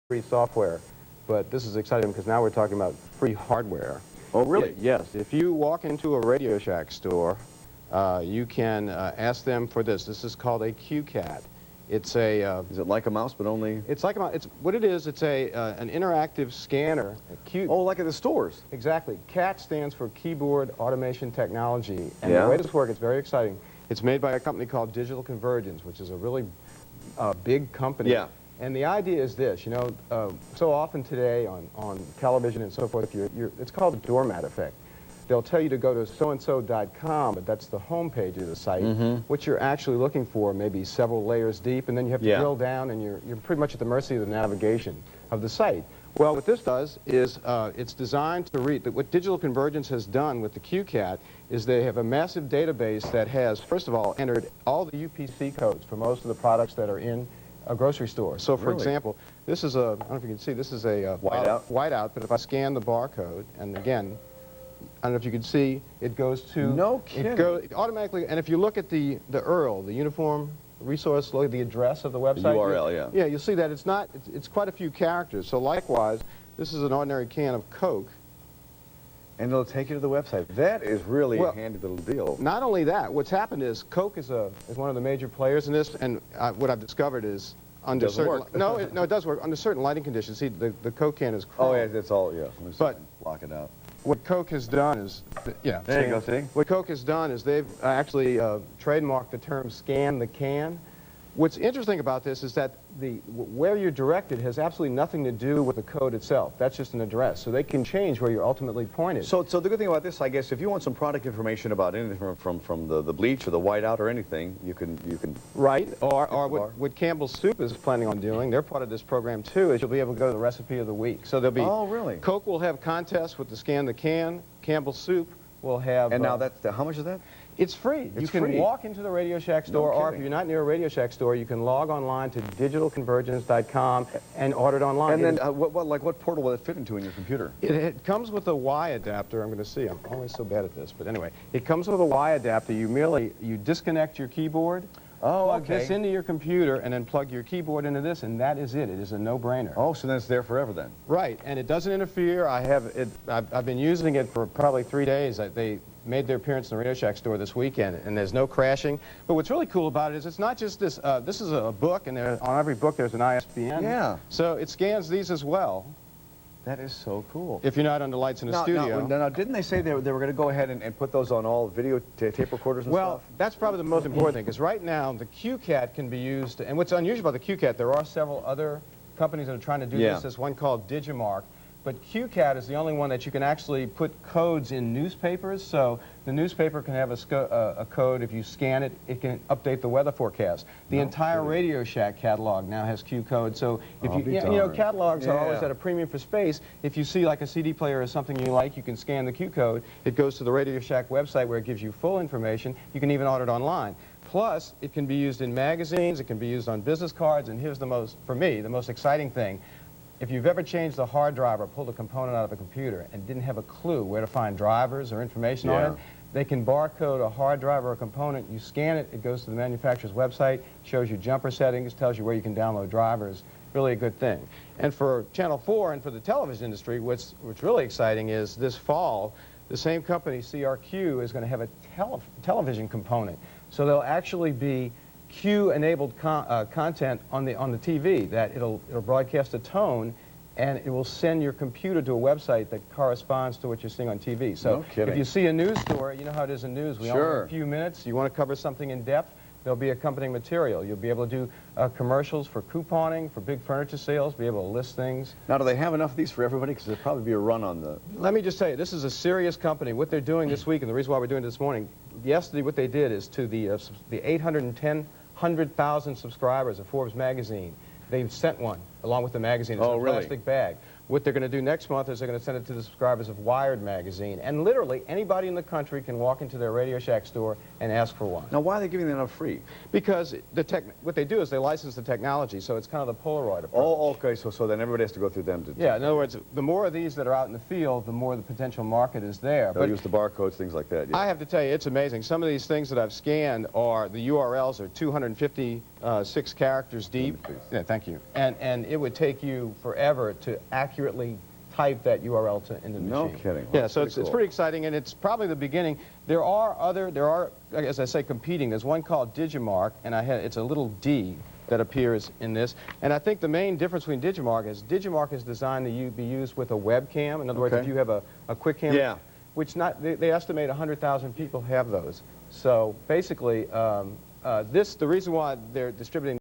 free software, but this is exciting because now we're talking about free hardware. Oh, really? Yes. If you walk into a Radio Shack store, you can ask them for this. This is called a CueCat. It's a... is it like a mouse, but only... It's like a mouse. It's, what it is, it's an interactive scanner. Oh, like at the stores. Exactly. CAT stands for Keyboard Automation Technology. And the way this works, it's very exciting. It's made by a company called Digital Convergence, which is a really big company. Yeah. And the idea is this, you know, so often today on television and so forth, it's called the doormat effect. They'll tell you to go to so-and-so.com, but that's the home page of the site. What you're actually looking for may be several layers deep, and then you have to drill down, and you're pretty much at the mercy of the navigation of the site. Well, what this does is it's designed to read. What Digital Convergence has done with the CueCat is they have a massive database that has, first of all, entered all the UPC codes for most of the products that are in a grocery store. So, for example, this is a, I don't know if you can see, this is a whiteout, but if I scan the barcode, and again, I don't know if you can see, it goes to... No kidding. It goes automatically, and if you look at the URL, the Uniform Resource, look at the address of the website. The URL, yeah, you'll see that it's not, it's quite a few characters. So likewise, this is an ordinary can of Coke. And it'll take you to the website. That is really a handy little deal. Not only that, what's happened is Coke is one of the major players in this, and what I've discovered is under certain... No, it does work. Under certain lighting conditions, see, the Coke can is chrome. Oh, yeah, it's all, yeah. But block it out. What Coke has done is, there you go, see? What Coke has done is they've actually trademarked the term scan the can. What's interesting about this is that where you're directed has absolutely nothing to do with the code itself. That's just an address. So they can change where you're ultimately pointed. So the good thing about this, I guess, if you want some product information about anything from the bleach or the whiteout or anything, you can right. Or what Campbell's Soup is planning on doing, they're part of this program too, is you'll be able to go to the recipe of the week. So there'll be... Oh, really? Coke will have contests with the Scan the Can. Campbell's Soup will have... And now that's... how much is that? It's free. You can walk into the Radio Shack store, or if you're not near a Radio Shack store, you can log online to digitalconvergence.com and order it online. And then what portal will it fit into in your computer? It comes with a Y adapter. I'm going to see. I'm always so bad at this, but anyway, it comes with a Y adapter. You disconnect your keyboard. Plug this into your computer and then plug your keyboard into this, and that is it. It is a no-brainer. Oh, so then it's there forever then? Right, and it doesn't interfere. I've been using it for probably 3 days. They made their appearance in the Radio Shack store this weekend, and there's no crashing. But what's really cool about it is it's not just this. This is a book, and on every book there's an ISBN. Yeah. So it scans these as well. That is so cool. If you're not under lights in the studio. Now, didn't they say they were going to go ahead and put those on all video tape recorders and stuff? Well, that's probably the most important thing, because right now the CueCat can be used, and what's unusual about the CueCat, there are several other companies that are trying to do this. There's one called Digimark, but CueCat is the only one that you can actually put codes in newspapers. So the newspaper can have a code. If you scan it, it can update the weather forecast. The entire Radio Shack catalog now has Q code. So if you know, catalogs are always at a premium for space. If you see like a CD player or something you like, you can scan the Q code. It goes to the Radio Shack website where it gives you full information. You can even order it online. Plus, it can be used in magazines. It can be used on business cards. And here's for me, the most exciting thing. If you've ever changed the hard drive or pulled a component out of a computer and didn't have a clue where to find drivers or information on it, they can barcode a hard drive or a component. You scan it, it goes to the manufacturer's website, shows you jumper settings, tells you where you can download drivers. Really a good thing. And for Channel 4 and for the television industry, what's really exciting is this fall, the same company, CRQ, is going to have a television component. So there'll actually be Q-enabled content on the TV that it'll broadcast a tone, and it will send your computer to a website that corresponds to what you're seeing on TV. So if you see a news story, you know how it is in news. We only have a few minutes. You want to cover something in depth, there'll be accompanying material. You'll be able to do commercials for couponing, for big furniture sales, be able to list things. Now, do they have enough of these for everybody? Because there'll probably be a run on the... Let me just tell you, this is a serious company. What they're doing this week, and the reason why we're doing it this morning, yesterday what they did is to the 100,000 subscribers of Forbes magazine, they've sent one along with the magazine. It's in a plastic bag. What they're going to do next month is they're going to send it to the subscribers of Wired magazine. And literally, anybody in the country can walk into their Radio Shack store and ask for one. Now, why are they giving them out free? Because what they do is they license the technology, so it's kind of the Polaroid approach. Oh, okay, so then everybody has to go through them to... Yeah, in other words, the more of these that are out in the field, the more the potential market is there. They'll use the barcodes, things like that. I have to tell you, it's amazing. Some of these things that I've scanned the URLs are 250 6 characters deep. Yeah, thank you. And it would take you forever to accurately type that URL into the machine. No kidding. Yeah, so it's pretty exciting, and it's probably the beginning. There are, as I say, competing. There's one called Digimark, and it's a little D that appears in this. And I think the main difference between Digimark is designed to be used with a webcam. In other words, if you have a quick camera, which they estimate 100,000 people have those. So basically, the reason why they're distributing